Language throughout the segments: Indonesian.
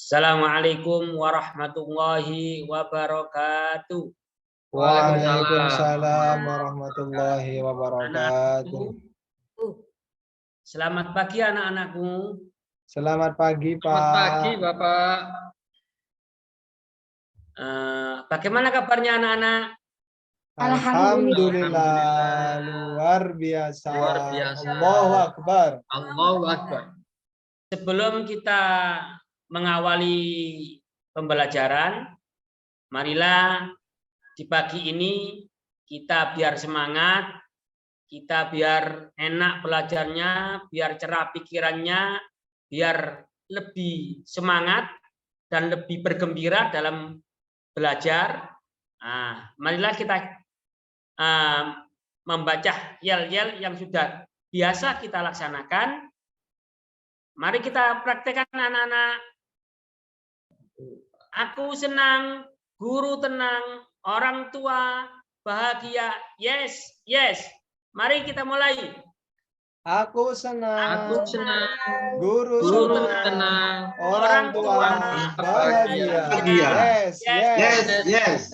Assalamualaikum warahmatullahi wabarakatuh. Waalaikumsalam warahmatullahi wabarakatuh. Selamat pagi anak-anakku. Selamat pagi, Pak. Selamat pagi, Bapak. Bagaimana kabarnya anak-anak? Alhamdulillah, luar biasa. Luar biasa. Allahu Akbar. Allahu Akbar. Sebelum kita mengawali pembelajaran, marilah di pagi ini kita biar semangat, kita biar enak belajarnya, biar cerah pikirannya, biar lebih semangat dan lebih bergembira dalam belajar. Marilah kita membaca yel-yel yang sudah biasa kita laksanakan. Mari kita praktekkan anak-anak. Aku senang, guru tenang, orang tua bahagia. Yes, yes. Mari kita mulai. Aku senang, Guru guru tenang, orang tua bahagia. Yes, yes, yes.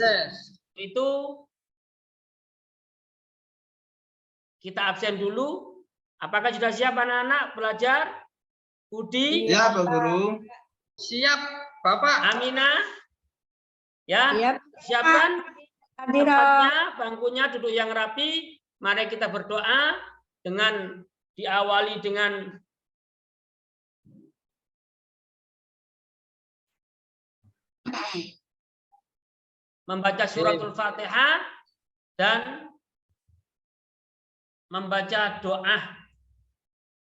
Itu kita absen dulu. Apakah sudah siap anak-anak belajar? Budi? Ya, Pak Guru. Siap, Bapak. Aminah? Ya, Siap. siapkan Hadir. tempatnya, bangkunya duduk yang rapi. Mari kita berdoa dengan diawali dengan membaca suratul Fatihah dan membaca doa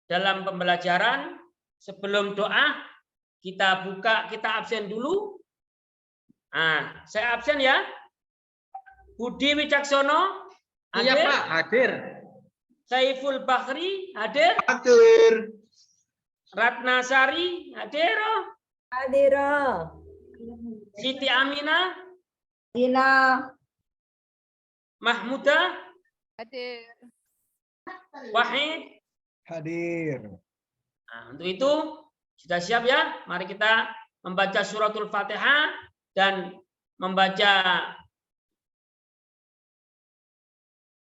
dalam pembelajaran. Sebelum doa kita buka, kita absen dulu. Saya absen ya. Budi Wicaksono Iya, hadir. Pak, hadir. Saiful Bahri hadir. Hadir. Ratna Sari hadir. Hadir. Siti Aminah, Dina. Mahmuda, Hadir. Wahid. hadir. Untuk itu sudah siap ya? Mari kita membaca suratul Fatihah dan membaca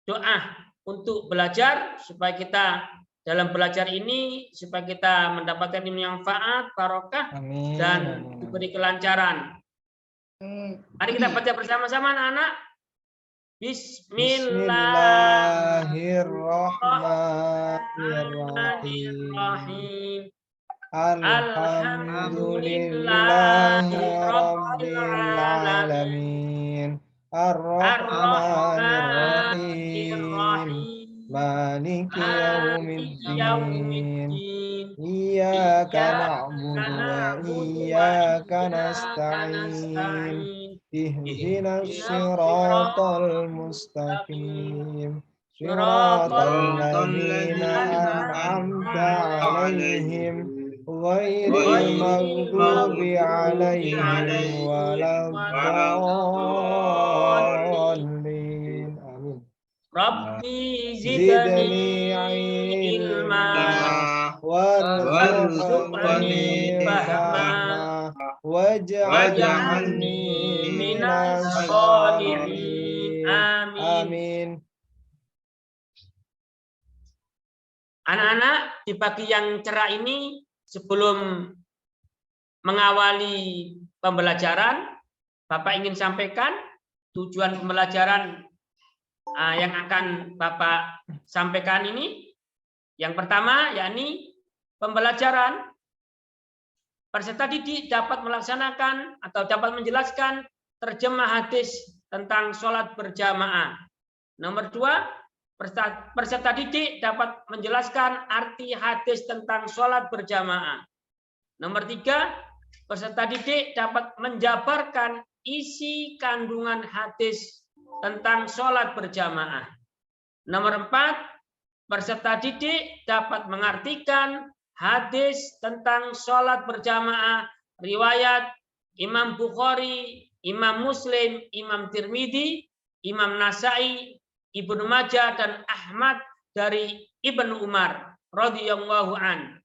doa untuk belajar supaya kita dalam belajar ini supaya kita mendapatkan ilmu yang manfaat, barokah Amin. dan Amin. diberi kelancaran. Mari kita baca bersama-sama anak-anak. Bismillahirrahmanirrahim. Alhamdulillahi Rabbil Alamin. Ar-Rahmanir-Rahim. Maliki Yaumiddin. Iyyaka na'budu wa iyyaka nasta'in. Ihdinas siratal mustaqim. Siratal ladzina an'amta 'alaihim ghairil maghdubi 'alaihim waladdallin. Amin. Rabbi zidni ilma warzuqni fahma waj'alni minas sholihin. Amin. Anak-anak, di pagi yang cerah ini sebelum mengawali pembelajaran, Bapak ingin sampaikan tujuan pembelajaran yang akan Bapak sampaikan ini. Yang pertama, yakni pembelajaran peserta didik dapat melaksanakan atau dapat menjelaskan terjemah hadis tentang sholat berjamaah. Nomor 2, peserta didik dapat menjelaskan arti hadis tentang sholat berjamaah. Nomor 3, peserta didik dapat menjabarkan isi kandungan hadis tentang sholat berjamaah. Nomor 4, peserta didik dapat mengartikan hadis tentang sholat berjamaah riwayat Imam Bukhari, Imam Muslim, Imam Tirmidzi, Imam Nasai, Ibnu Majah dan Ahmad dari Ibnu Umar radhiyallahu an.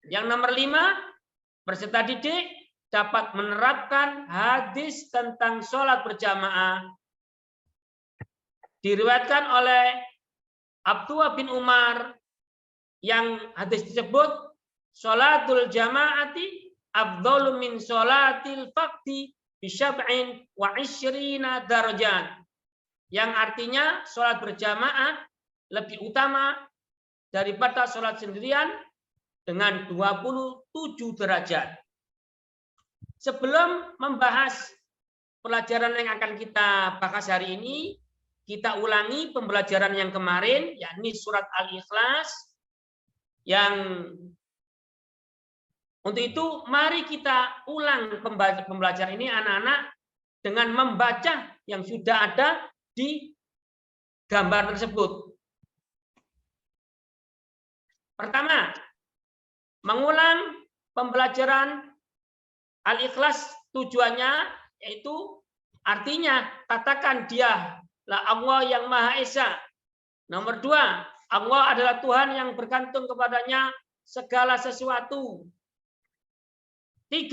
Yang nomor 5, peserta didik dapat menerapkan hadis tentang sholat berjamaah. Diriwayatkan oleh Abdullah bin Umar yang hadis tersebut, sholatul jamaati afdhalu min sholatil faqdi bi sab'in wa 'ishrina darajat. Yang artinya sholat berjamaah lebih utama daripada sholat sendirian dengan 27 derajat. Sebelum membahas pelajaran yang akan kita bahas hari ini, kita ulangi pembelajaran yang kemarin, yakni surat Al-Ikhlas. Yang untuk itu mari kita ulang pembelajaran ini anak-anak dengan membaca yang sudah ada di gambar tersebut. Pertama, mengulang pembelajaran Al-Ikhlas, tujuannya yaitu artinya katakan dia lah Allah yang Maha Esa. Nomor 2, Allah adalah Tuhan yang bergantung kepadanya segala sesuatu. 3,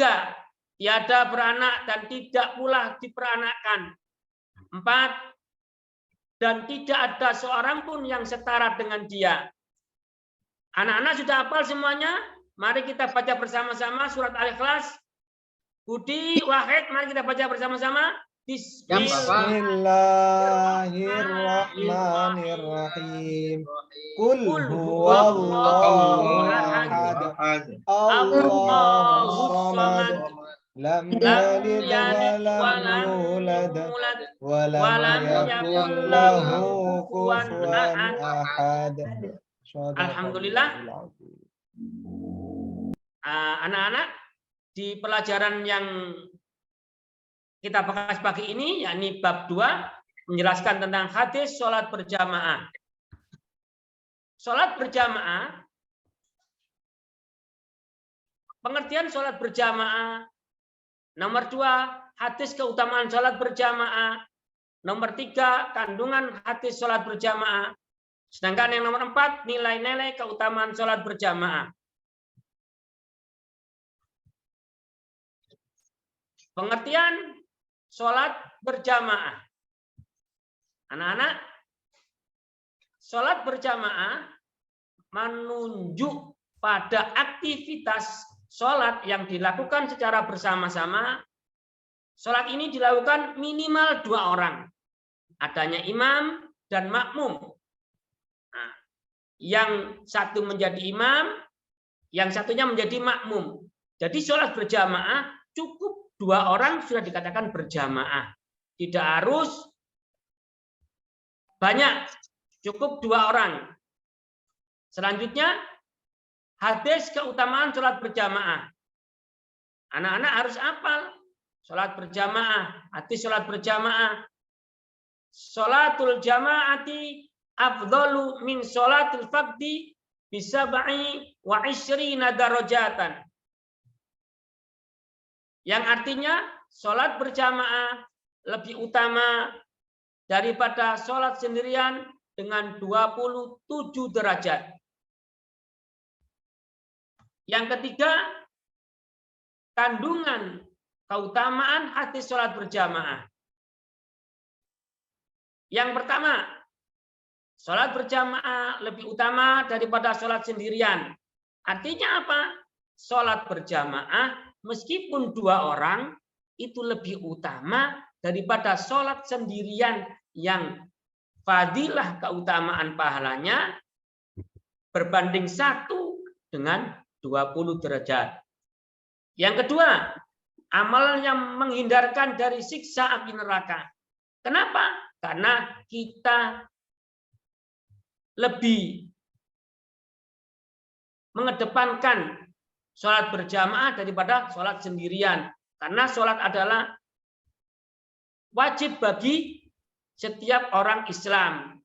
tiada beranak dan tidak pula diperanakkan. 4, dan tidak ada seorang pun yang setara dengan dia. Anak-anak sudah hafal semuanya? Mari kita baca bersama-sama surat Al-Ikhlas. Budi, Wahid, mari kita baca bersama-sama. Bismillahirrahmanirrahim. Qul huwallahu ahad. Allahus samad. Lam yalid wa lam yulad wa lam yakul lahu kufuwan ahad. Alhamdulillah. Anak-anak, di pelajaran yang kita bahas pagi ini, yakni bab 2, menjelaskan tentang hadis sholat berjamaah. Sholat berjamaah, pengertian sholat berjamaah. Nomor 2, hadis keutamaan sholat berjamaah. Nomor 3, kandungan hadis sholat berjamaah. Sedangkan yang nomor 4, nilai-nilai keutamaan sholat berjamaah. Pengertian sholat berjamaah. Anak-anak, sholat berjamaah menunjuk pada aktivitas sholat yang dilakukan secara bersama-sama. Sholat ini dilakukan minimal 2 orang. Adanya imam dan makmum. Nah, yang satu menjadi imam, yang satunya menjadi makmum. Jadi sholat berjamaah cukup 2 orang sudah dikatakan berjamaah. Tidak harus banyak, cukup 2 orang. Selanjutnya, hadis keutamaan sholat berjamaah. Anak-anak harus hafal sholat berjamaah, hadis sholat berjamaah. Sholatul jamaati afdhalu min sholatil fardhi bisab'i wa 'ishrina darajatan. Yang artinya sholat berjamaah lebih utama daripada sholat sendirian dengan 27 derajat. Yang ketiga, kandungan keutamaan hadis sholat berjamaah. Yang pertama, sholat berjamaah lebih utama daripada sholat sendirian. Artinya apa? Sholat berjamaah meskipun 2 orang itu lebih utama daripada sholat sendirian yang fadilah keutamaan pahalanya berbanding 1 dengan 20 derajat. Yang kedua, amalan yang menghindarkan dari siksa api neraka. Kenapa? Karena kita lebih mengedepankan sholat berjamaah daripada sholat sendirian. Karena sholat adalah wajib bagi setiap orang Islam.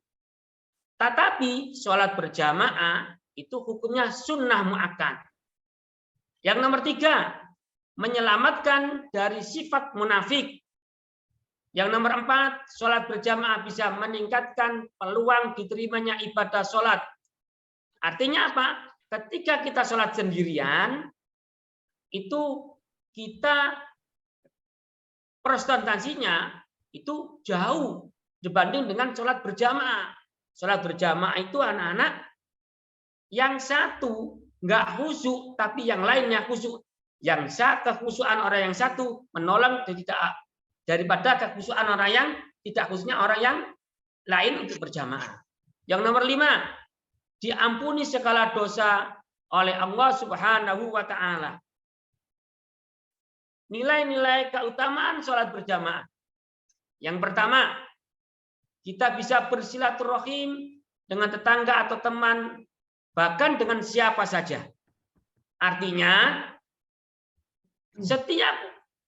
Tetapi sholat berjamaah itu hukumnya sunnah muakkad. Yang nomor 3, menyelamatkan dari sifat munafik. Yang nomor 4, sholat berjamaah bisa meningkatkan peluang diterimanya ibadah sholat. Artinya apa? Ketika kita sholat sendirian, itu kita presentasinya itu jauh dibanding dengan sholat berjamaah. Sholat berjamaah itu anak-anak yang satu nggak khusyuk, tapi yang lainnya khusyuk. Yang kekhusyukan orang yang satu menolong daripada kekhusyukan orang yang tidak khusyuknya orang yang lain untuk berjamaah. Yang nomor 5, diampuni segala dosa oleh Allah Subhanahu wa Ta'ala. Nilai-nilai keutamaan sholat berjamaah. Yang pertama, kita bisa bersilaturahim dengan tetangga atau teman, bahkan dengan siapa saja. Artinya, setiap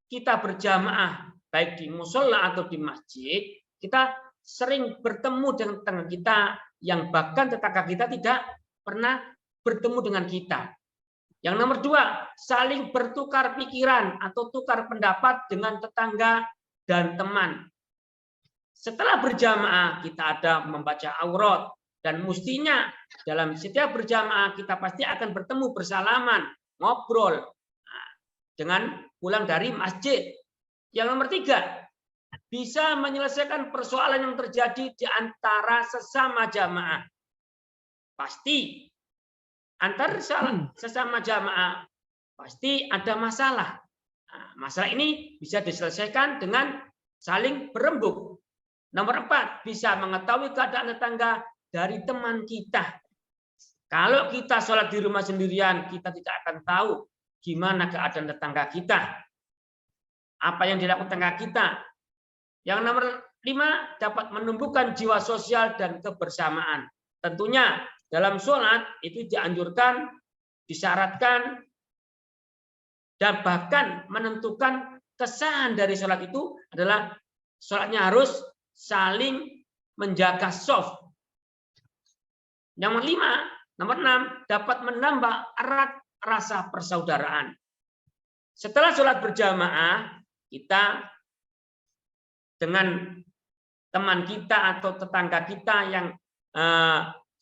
kita berjamaah, baik di musola atau di masjid, kita sering bertemu dengan tetangga kita yang bahkan tetangga kita tidak pernah bertemu dengan kita. Yang nomor 2, saling bertukar pikiran atau tukar pendapat dengan tetangga dan teman. Setelah berjamaah kita ada membaca aurat, dan mestinya dalam setiap berjamaah kita pasti akan bertemu bersalaman, ngobrol dengan pulang dari masjid. Yang nomor 3, bisa menyelesaikan persoalan yang terjadi di antara sesama jamaah. Pasti antar sesama jamaah pasti ada masalah. Nah, masalah ini bisa diselesaikan dengan saling berembuk. Nomor 4, bisa mengetahui keadaan tetangga dari teman kita. Kalau kita sholat di rumah sendirian, kita tidak akan tahu gimana keadaan tetangga kita, apa yang dilakukan tetangga kita. Yang nomor 5, dapat menumbuhkan jiwa sosial dan kebersamaan. Tentunya dalam sholat itu dianjurkan, disyaratkan, dan bahkan menentukan kesahan dari sholat itu adalah sholatnya harus saling menjaga shaf. Yang nomor 6, dapat menambah erat rasa persaudaraan. Setelah sholat berjamaah, kita dengan teman kita atau tetangga kita yang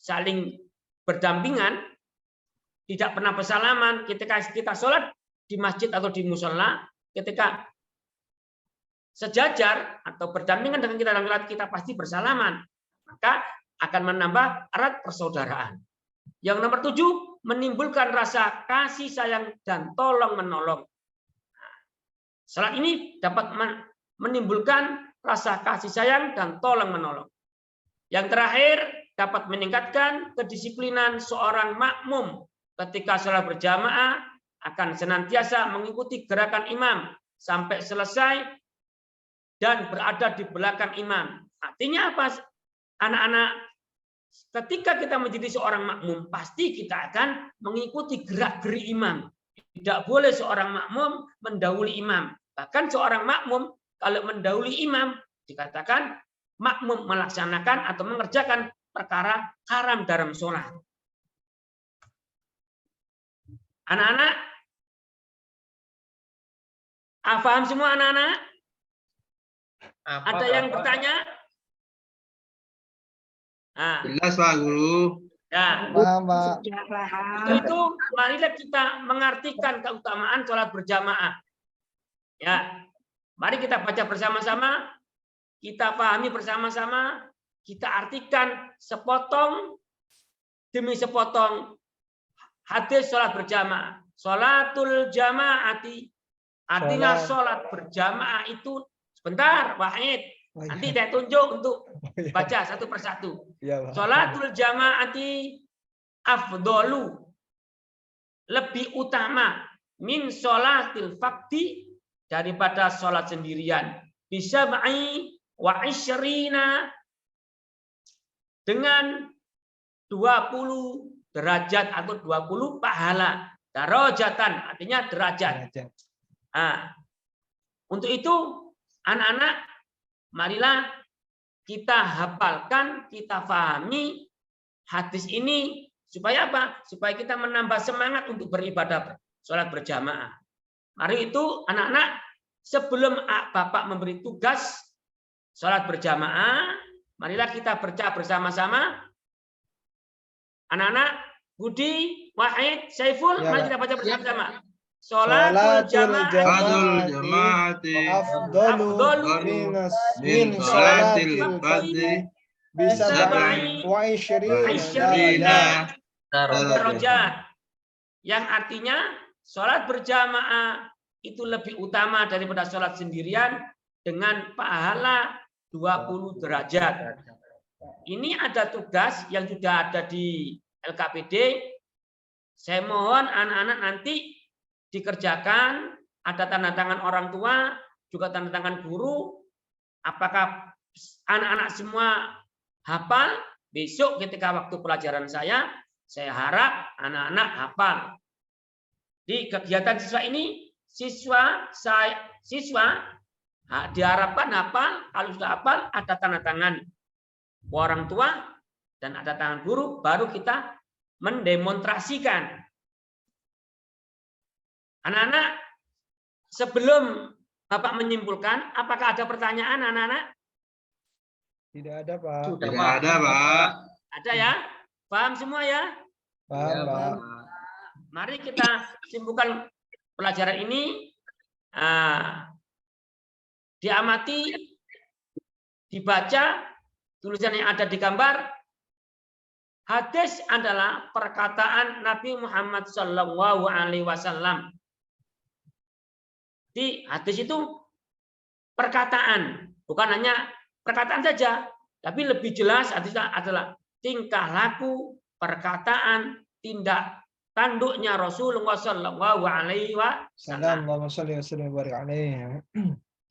saling berdampingan, tidak pernah bersalaman, ketika kita sholat di masjid atau di musola, ketika sejajar atau berdampingan dengan kita dalam sholat, kita pasti bersalaman, maka akan menambah erat persaudaraan. Yang nomor 7, menimbulkan rasa kasih sayang dan tolong menolong. Salat ini dapat menimbulkan rasa kasih sayang dan tolong menolong. Yang terakhir, dapat meningkatkan kedisiplinan seorang makmum ketika salat berjamaah, akan senantiasa mengikuti gerakan imam sampai selesai dan berada di belakang imam. Artinya apa? Anak-anak, ketika kita menjadi seorang makmum, pasti kita akan mengikuti gerak-gerik imam. Tidak boleh seorang makmum mendahului imam. Bahkan seorang makmum kalau mendahului imam dikatakan makmum melaksanakan atau mengerjakan perkara haram dalam sholat. Anak-anak, paham semua anak-anak? Ada yang bertanya? Nah, Jelas Pak Guru. ya. Paham, Pak. Itu marilah kita mengartikan keutamaan sholat berjamaah. Ya, mari kita baca bersama-sama, kita pahami bersama-sama, kita artikan sepotong demi sepotong hadis sholat berjamaah. Sholatul jamaati, artinya sholat berjamaah itu sebentar, Wahid. Nanti saya tunjuk untuk baca satu persatu. Sholatul jamaati afdolu, lebih utama min sholatil faqdi, daripada sholat sendirian. Bisa ma'i wa isyrina, dengan 20 derajat atau 20 pahala. Darajatan artinya derajat. Nah, untuk itu anak-anak, marilah kita hafalkan, kita pahami hadis ini supaya apa? Supaya kita menambah semangat untuk beribadah sholat berjamaah. Mari itu anak-anak, sebelum Bapak memberi tugas sholat berjamaah, marilah kita baca bersama-sama. Anak-anak, Budi, Wahid, Saiful, mari kita baca bersama-sama. Sholatul Salatul jamaah jama'ati afdalu min salatil fardhi Sab'i wa Aisyirina darajah. derajat. Yang artinya sholat berjamaah itu lebih utama daripada sholat sendirian dengan pahala 20 derajat. Ini ada tugas yang sudah ada di LKPD. Saya mohon anak-anak nanti dikerjakan, ada tanda tangan orang tua, juga tanda tangan guru. Apakah anak-anak semua hafal? Besok ketika waktu pelajaran saya harap anak-anak hafal. Di kegiatan siswa ini, siswa diharapkan hafal. Kalau sudah hafal, ada tanda tangan orang tua dan ada tangan guru, baru kita mendemonstrasikan. Anak-anak, sebelum Bapak menyimpulkan, apakah ada pertanyaan anak-anak? Tidak ada, Pak. Tidak ada, Pak. Ada ya? Paham semua ya? Paham, Pak. Mari kita simpulkan pelajaran ini. Diamati, dibaca, tulisan yang ada di gambar. Hadis adalah perkataan Nabi Muhammad SAW. Di hadis itu perkataan, bukan hanya perkataan saja, tapi lebih jelas hadisnya adalah tingkah laku, perkataan, tindak tanduknya Rasulullah SAW.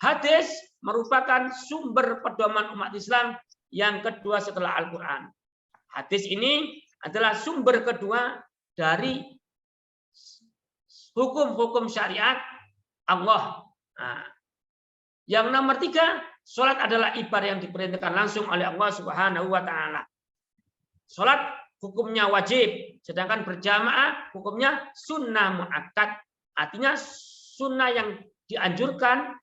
Hadis merupakan sumber pedoman umat Islam yang kedua setelah Al-Quran. Hadis ini adalah sumber kedua dari hukum-hukum syariat Allah. Yang nomor 3, sholat adalah ibadah yang diperintahkan langsung oleh Allah Subhanahu wa Ta'ala. Sholat hukumnya wajib, sedangkan berjamaah hukumnya sunnah muakkad. Artinya sunnah yang dianjurkan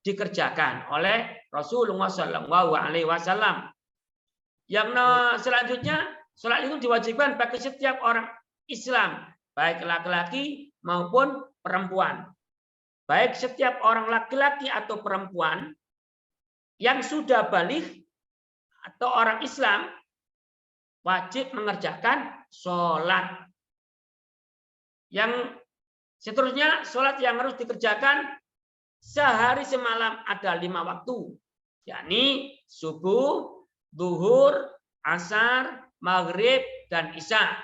dikerjakan oleh Rasulullah SAW. Yang selanjutnya, sholat itu diwajibkan bagi setiap orang Islam, baik laki-laki maupun perempuan. Baik setiap orang laki-laki atau perempuan yang sudah baligh atau orang Islam wajib mengerjakan sholat. Yang seterusnya, sholat yang harus dikerjakan sehari semalam ada 5 waktu, yakni subuh, zuhur, asar, maghrib, dan isya.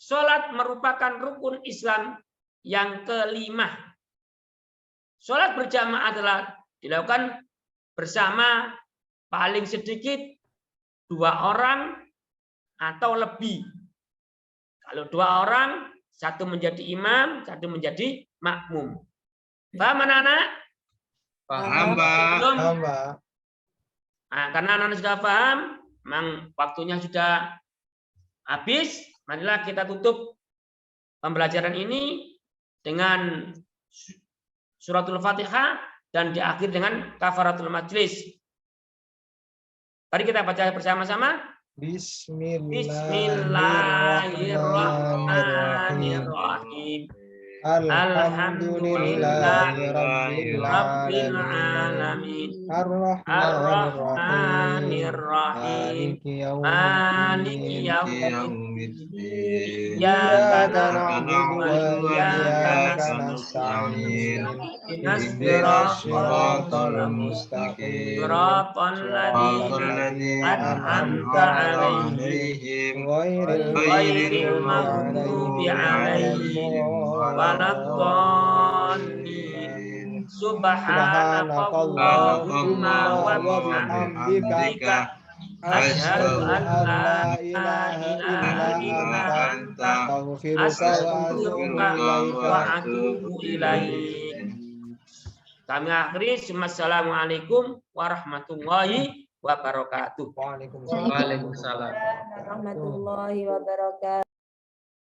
Sholat merupakan rukun Islam yang kelima. Sholat berjamaah adalah dilakukan bersama paling sedikit 2 orang atau lebih. Kalau 2 orang, 1 menjadi imam, 1 menjadi makmum. Paham anak-anak? Paham, Pak. Paham, Pak. Nah, karena anak-anak sudah paham, memang waktunya sudah habis. Marilah kita tutup pembelajaran ini dengan suratul Fatihah dan diakhiri dengan kafaratul majlis. Mari kita baca bersama-sama. Bismillahirrahmanirrahim. Alhamdulillahirabbil alamin. Ar-Rahmanir-Rahim. Maliki yaumiddin. Iyyaka na'budu wa iyyaka nasta'in. Ihdinas siratal mustaqim. Siratal ladzina an'amta 'alaihim ghairil maghdubi 'alaihim waladdallin. Subhanakallahumma wa bihamdika asyhadu an la ilaha illa anta astaghfiruka wa atubu ilaik. Kami akhiri. Assalamualaikum warahmatullahi wabarakatuh. Waalaikumsalam. Warahmatullahi wabarakatuh.